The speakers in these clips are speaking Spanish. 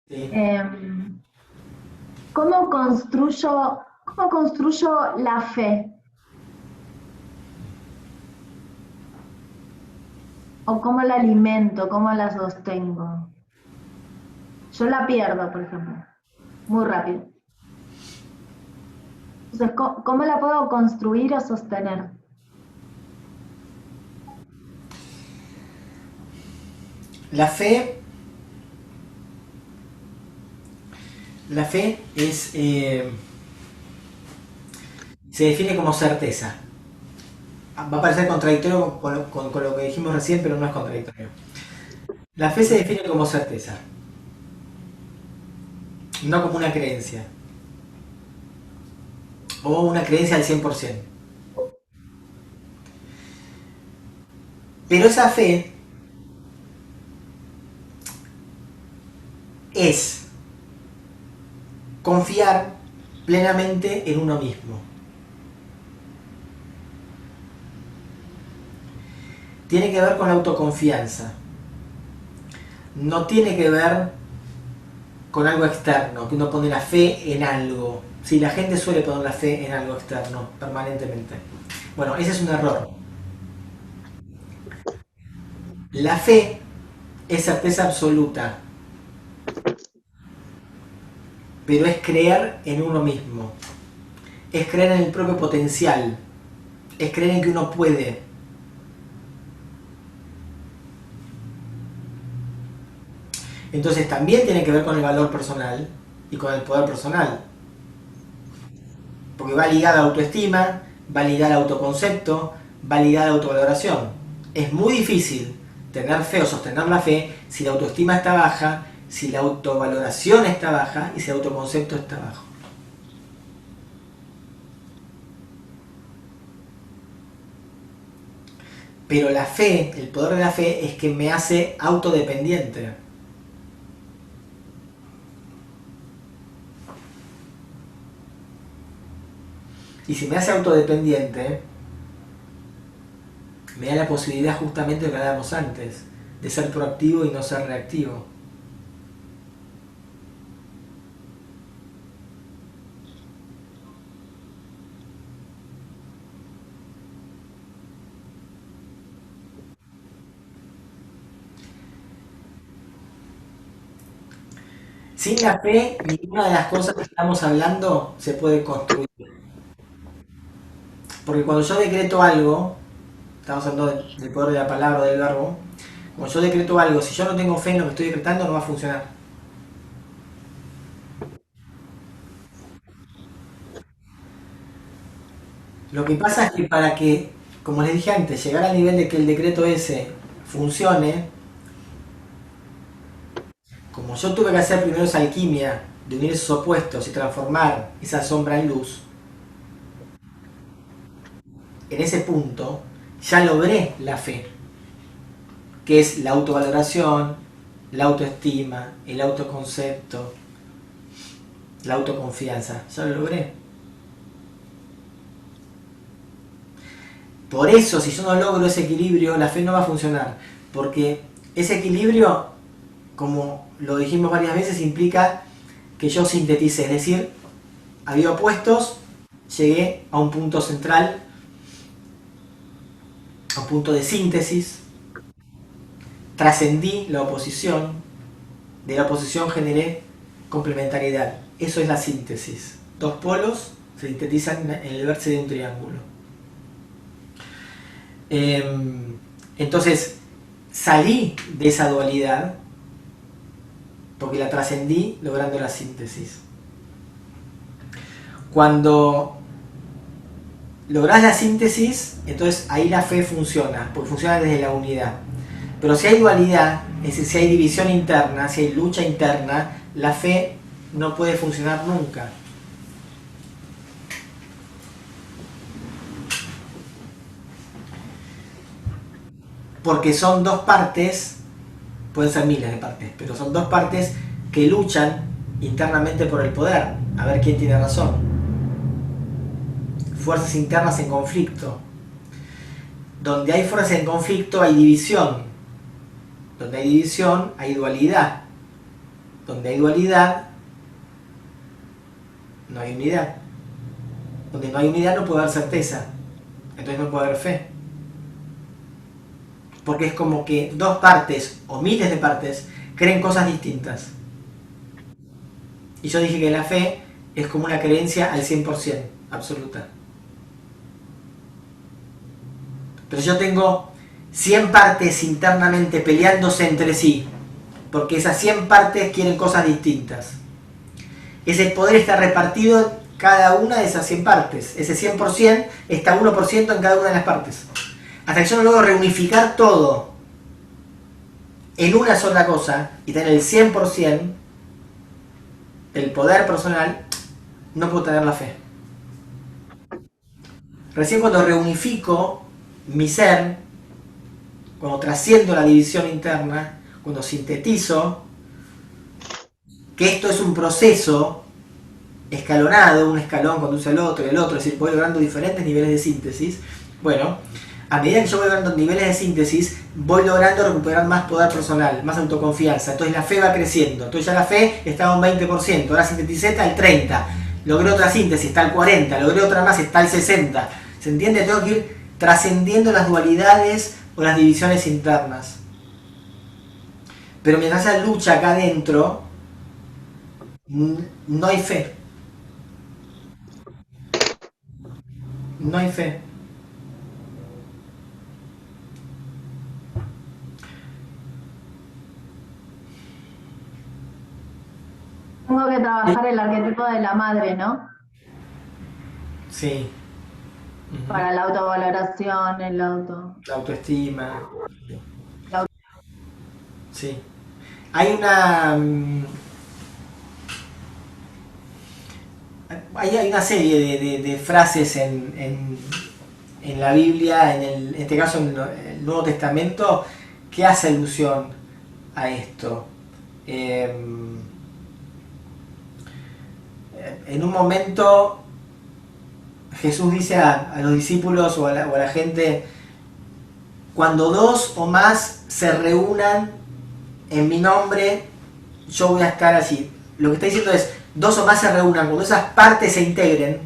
Sí. Em, cómo construyo la fe? ¿O cómo la alimento? ¿Cómo la sostengo? Yo la pierdo, por ejemplo, muy rápido. Entonces, ¿cómo la puedo construir o sostener? La fe, la fe es, se define como certeza. Va a parecer contradictorio con lo que dijimos recién, pero no es contradictorio. La fe se define como certeza, no como una creencia, o una creencia al 100%. Pero esa fe es confiar plenamente en uno mismo. Tiene que ver con la autoconfianza. No tiene que ver con algo externo, que uno pone la fe en algo. Sí, la gente suele poner la fe en algo externo permanentemente. Bueno, ese es un error. La fe es certeza absoluta, pero es creer en uno mismo. Es creer en el propio potencial. Es creer en que uno puede. Entonces también tiene que ver con el valor personal y con el poder personal. Porque va ligada a la autoestima, va ligada al autoconcepto, va ligada a la autovaloración. Es muy difícil tener fe o sostener la fe si la autoestima está baja, si la autovaloración está baja y si el autoconcepto está bajo. Pero la fe, el poder de la fe es que me hace autodependiente. Y si me hace autodependiente, me da la posibilidad justamente de lo que hablábamos antes, de ser proactivo y no ser reactivo. Sin la fe, ninguna de las cosas que estamos hablando se puede construir. Porque cuando yo decreto algo, estamos hablando del poder de la palabra o del verbo, cuando yo decreto algo, si yo no tengo fe en lo que estoy decretando, no va a funcionar. Lo que pasa es que para que, como les dije antes, llegar al nivel de que el decreto ese funcione, como yo tuve que hacer primero esa alquimia de unir esos opuestos y transformar esa sombra en luz, en ese punto ya logré la fe, que es la autovaloración, la autoestima, el autoconcepto, la autoconfianza. Ya lo logré. Por eso, si yo no logro ese equilibrio, la fe no va a funcionar. Porque ese equilibrio, como lo dijimos varias veces, implica que yo sintetice. Es decir, había opuestos, llegué a un punto central, a un punto de síntesis, trascendí la oposición, de la oposición generé complementariedad. Eso es la síntesis. Dos polos se sintetizan en el vértice de un triángulo. Entonces, salí de esa dualidad porque la trascendí logrando la síntesis. Cuando lográs la síntesis, entonces ahí la fe funciona, porque funciona desde la unidad. Pero si hay dualidad, es decir, si hay división interna, si hay lucha interna, la fe no puede funcionar nunca. Porque son dos partes, pueden ser miles de partes, pero son dos partes que luchan internamente por el poder, a ver quién tiene razón. Fuerzas internas en conflicto. Donde hay fuerzas en conflicto hay división. Donde hay división hay dualidad. Donde hay dualidad, no hay unidad. Donde no hay unidad no puede haber certeza. Entonces no puede haber fe. Porque es como que dos partes o miles de partes creen cosas distintas. Y yo dije que la fe es como una creencia al 100%, absoluta. Pero yo tengo 100 partes internamente peleándose entre sí, porque esas 100 partes quieren cosas distintas. Ese poder está repartido en cada una de esas 100 partes. Ese 100% está 1% en cada una de las partes. Hasta que yo no logro reunificar todo en una sola cosa y tener el 100%, el poder personal, no puedo tener la fe. Recién cuando reunifico mi ser, cuando trasciendo la división interna, cuando sintetizo que esto es un proceso escalonado, un escalón conduce al otro y el otro, es decir, voy logrando diferentes niveles de síntesis. Bueno, a medida que yo voy logrando niveles de síntesis, voy logrando recuperar más poder personal, más autoconfianza. Entonces la fe va creciendo. Entonces ya la fe estaba un 20%, ahora sinteticé está al 30%. Logré otra síntesis, está al 40%, logré otra más, está al 60%. ¿Se entiende? Tengo que ir trascendiendo las dualidades o las divisiones internas. Pero mientras haya lucha acá adentro, no hay fe. No hay fe. Tengo que trabajar el arquetipo de la madre, ¿no? Sí. Para la autovaloración, el auto. La autoestima. La auto- Sí. Hay una. Hay una serie de frases en la Biblia, en este caso en el Nuevo Testamento, que hace alusión a esto. En un momento Jesús dice a los discípulos o a la gente: cuando dos o más se reúnan en mi nombre, yo voy a estar allí. Lo que está diciendo es, dos o más se reúnan, cuando esas partes se integren,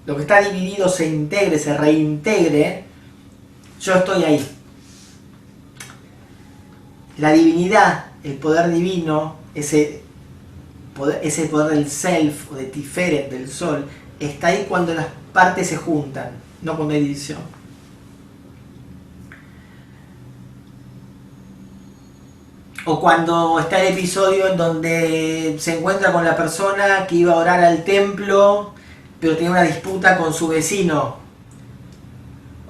lo que está dividido se integre, se reintegre, yo estoy ahí. La divinidad, el poder divino, ese poder del self o de Tiferet, del sol, está ahí cuando las partes se juntan, no cuando hay división. O cuando está el episodio en donde se encuentra con la persona que iba a orar al templo, pero tiene una disputa con su vecino,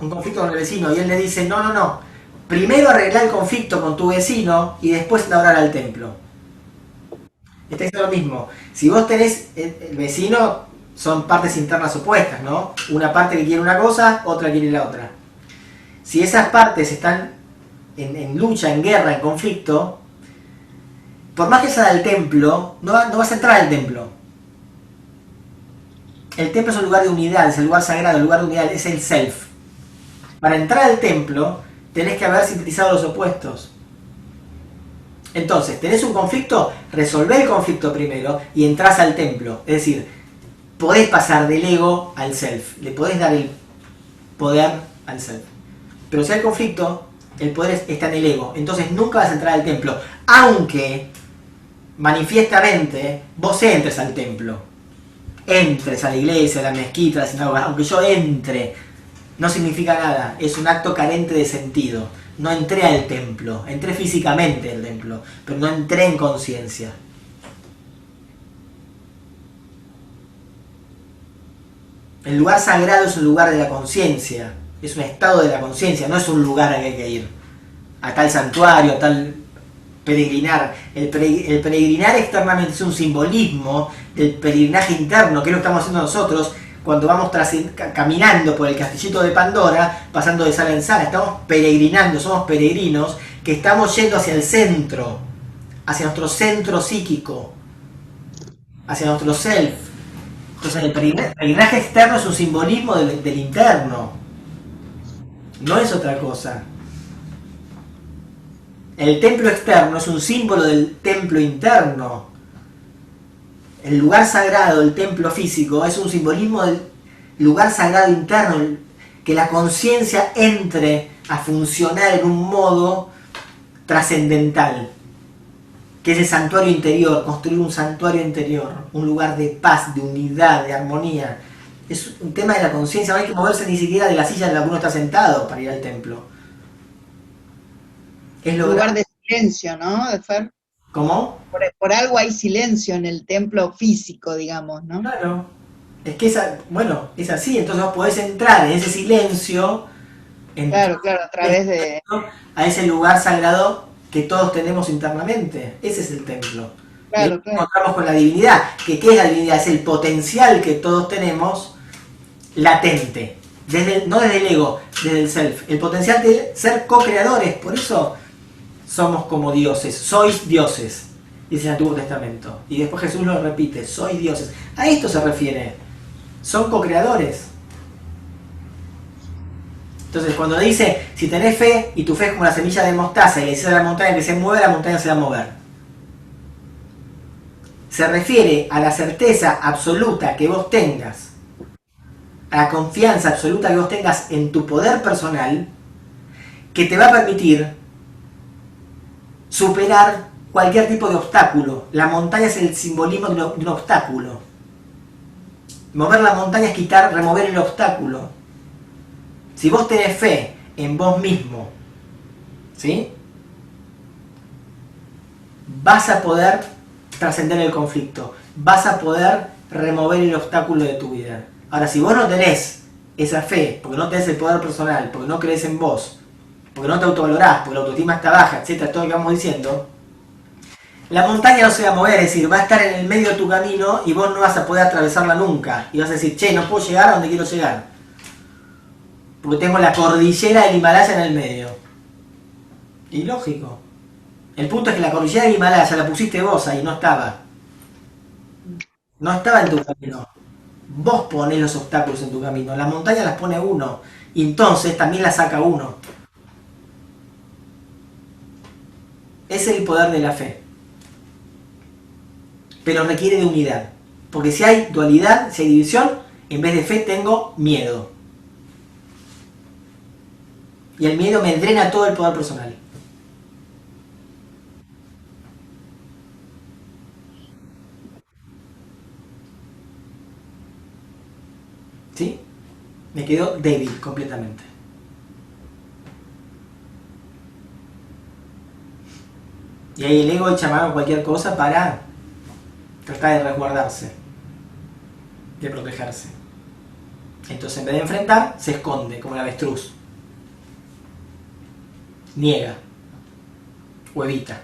un conflicto con el vecino, y él le dice: no, primero arregla el conflicto con tu vecino y después anda a orar al templo. Está diciendo lo mismo. Si vos tenés el vecino, son partes internas opuestas, ¿no? Una parte que quiere una cosa, otra quiere la otra. Si esas partes están en lucha, en guerra, en conflicto, por más que sea al templo, no vas a entrar al templo. El templo es un lugar de unidad, es el lugar sagrado, el lugar de unidad, es el self. Para entrar al templo, tenés que haber sintetizado los opuestos. Entonces, tenés un conflicto, resolvé el conflicto primero y entrás al templo. Es decir, podés pasar del ego al self, le podés dar el poder al self. Pero si hay conflicto, el poder está en el ego, entonces nunca vas a entrar al templo, aunque manifiestamente vos entres al templo, entres a la iglesia, a la mezquita, a la sinagoga, aunque yo entre, no significa nada, es un acto carente de sentido. No entré al templo, entré físicamente al templo, pero no entré en conciencia. El lugar sagrado es un lugar de la conciencia, es un estado de la conciencia, no es un lugar al que hay que ir, a tal santuario, a tal peregrinar. El peregrinar externamente es un simbolismo del peregrinaje interno, que es lo que estamos haciendo nosotros cuando vamos caminando por el castillito de Pandora, pasando de sala en sala. Estamos peregrinando, somos peregrinos que estamos yendo hacia el centro, hacia nuestro centro psíquico, hacia nuestro self. Entonces el peregrinaje externo es un simbolismo del interno, no es otra cosa. El templo externo es un símbolo del templo interno, El lugar sagrado, el templo físico, es un simbolismo del lugar sagrado interno, que la conciencia entre a funcionar en un modo trascendental, que es el santuario interior, construir un santuario interior, un lugar de paz, de unidad, de armonía. Es un tema de la conciencia, no hay que moverse ni siquiera de la silla en la que uno está sentado para ir al templo. Es Un lograr... lugar de silencio, ¿no? De Fer? ¿Cómo? Por algo hay silencio en el templo físico, digamos, ¿no? Claro. Es que bueno, es así, entonces vos podés entrar en ese silencio, Claro, claro, a través de... a ese lugar sagrado que todos tenemos internamente. Ese es el templo. Y ahí Claro, nos claro. encontramos con la divinidad. ¿Qué es la divinidad? Es el potencial que todos tenemos latente. No desde el ego, desde el self. El potencial de ser co-creadores. Por eso somos como dioses. Sois dioses, dice el Antiguo Testamento. Y después Jesús lo repite. Sois dioses. A esto se refiere. Son co-creadores. Entonces, cuando dice, si tenés fe y tu fe es como la semilla de mostaza y le dices a la montaña que se mueve, la montaña se va a mover. Se refiere a la certeza absoluta que vos tengas, a la confianza absoluta que vos tengas en tu poder personal, que te va a permitir superar cualquier tipo de obstáculo. La montaña es el simbolismo de un obstáculo. Mover la montaña es remover el obstáculo. Si vos tenés fe en vos mismo, ¿sí? Vas a poder trascender el conflicto, vas a poder remover el obstáculo de tu vida. Ahora, si vos no tenés esa fe, porque no tenés el poder personal, porque no crees en vos, porque no te autovalorás, porque la autoestima está baja, etcétera, todo lo que vamos diciendo, la montaña no se va a mover, es decir, va a estar en el medio de tu camino y vos no vas a poder atravesarla nunca. Y vas a decir, che, no puedo llegar a donde quiero llegar, porque tengo la cordillera del Himalaya en el medio. Y lógico. El punto es que la cordillera del Himalaya la pusiste vos ahí, no estaba. No estaba en tu camino. Vos ponés los obstáculos en tu camino. La montaña las pone uno. Y entonces también las saca uno. Ese es el poder de la fe. Pero requiere de unidad. Porque si hay dualidad, si hay división, en vez de fe tengo miedo. Y el miedo me drena todo el poder personal. ¿Sí? Me quedo débil completamente. Y ahí el ego echa mano a cualquier cosa para tratar de resguardarse, de protegerse. Entonces en vez de enfrentar, se esconde como el avestruz. Niega o evita.